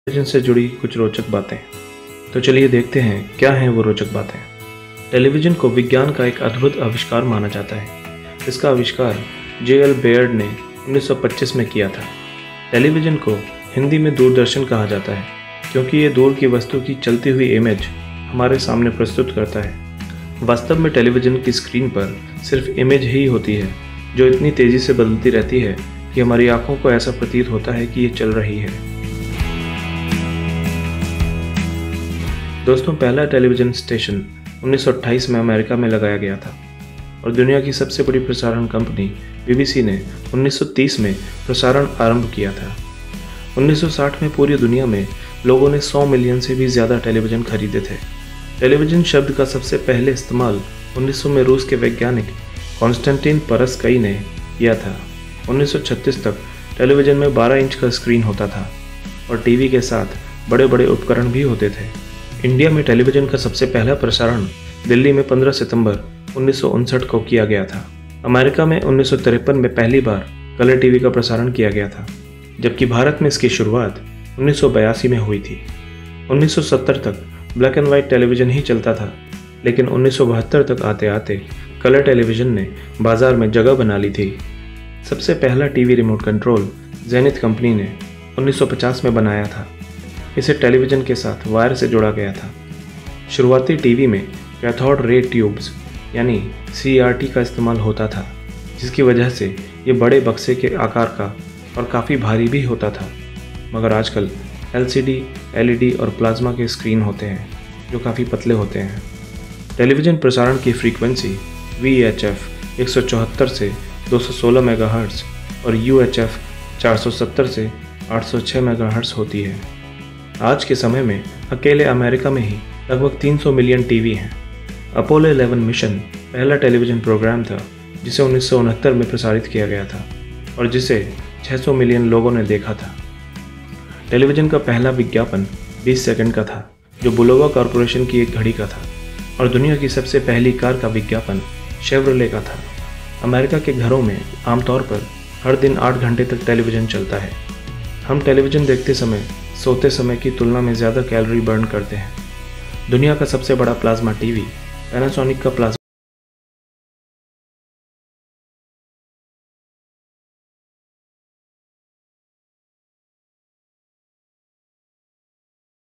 Television से जुड़ी कुछ रोचक बातें। तो चलिए देखते हैं क्या हैं वो रोचक बातें। टेलीविज़न को विज्ञान का एक अद्भुत आविष्कार माना जाता है। इसका आविष्कार J.L. बेयर्ड ने 1925 में किया था। टेलीविज़न को हिंदी में दूरदर्शन कहा जाता है क्योंकि ये दूर की वस्तु की चलती हुई इमेज हमारे सामने प्रस्तुत करता है। वास्तव में टेलीविज़न की स्क्रीन पर सिर्फ इमेज ही होती है जो इतनी तेज़ी से बदलती रहती है कि हमारी आंखों को ऐसा प्रतीत होता है कि ये चल रही है। दोस्तों, पहला टेलीविज़न स्टेशन 1928 में अमेरिका में लगाया गया था और दुनिया की सबसे बड़ी प्रसारण कंपनी BBC ने 1930 में प्रसारण आरंभ किया था। 1960 में पूरी दुनिया में लोगों ने 100 मिलियन से भी ज़्यादा टेलीविज़न खरीदे थे। टेलीविज़न शब्द का सबसे पहले इस्तेमाल 1900 में रूस के वैज्ञानिक कॉन्स्टेंटिन परस्कई ने किया था। 1936 तक टेलीविज़न में 12 इंच का स्क्रीन होता था और टीवी के साथ बड़े बड़े उपकरण भी होते थे। इंडिया में टेलीविज़न का सबसे पहला प्रसारण दिल्ली में 15 सितंबर 1959 को किया गया था। अमेरिका में 1953 में पहली बार कलर टीवी का प्रसारण किया गया था, जबकि भारत में इसकी शुरुआत 1982 में हुई थी। 1970 तक ब्लैक एंड वाइट टेलीविज़न ही चलता था, लेकिन 1972 तक आते आते कलर टेलीविज़न ने बाज़ार में जगह बना ली थी। सबसे पहला TV remote control zenith company ने 1950 में बनाया था। इसे टेलीविज़न के साथ वायर से जोड़ा गया था। शुरुआती टीवी में कैथोड रे ट्यूब्स यानी CRT का इस्तेमाल होता था, जिसकी वजह से ये बड़े बक्से के आकार का और काफ़ी भारी भी होता था। मगर आजकल LCD, LED और प्लाज्मा के स्क्रीन होते हैं जो काफ़ी पतले होते हैं। टेलीविज़न प्रसारण की फ्रीक्वेंसी VHF 174 से 216 मेगाहर्ट्ज़ और UHF 470 से 806 मेगाहर्ट्ज़ होती है। आज के समय में अकेले अमेरिका में ही लगभग 300 मिलियन टीवी हैं। अपोलो 11 मिशन पहला टेलीविज़न प्रोग्राम था जिसे 1969 में प्रसारित किया गया था और जिसे 600 मिलियन लोगों ने देखा था। टेलीविज़न का पहला विज्ञापन 20 सेकंड का था जो बुलोवा कॉरपोरेशन की एक घड़ी का था, और दुनिया की सबसे पहली कार का विज्ञापन शेवरले का था। अमेरिका के घरों में आमतौर पर हर दिन 8 घंटे तक टेलीविज़न चलता है। हम टेलीविज़न देखते समय सोते समय की तुलना में ज़्यादा कैलोरी बर्न करते हैं। दुनिया का सबसे बड़ा प्लाज्मा टीवी पैनासोनिक का प्लाज्मा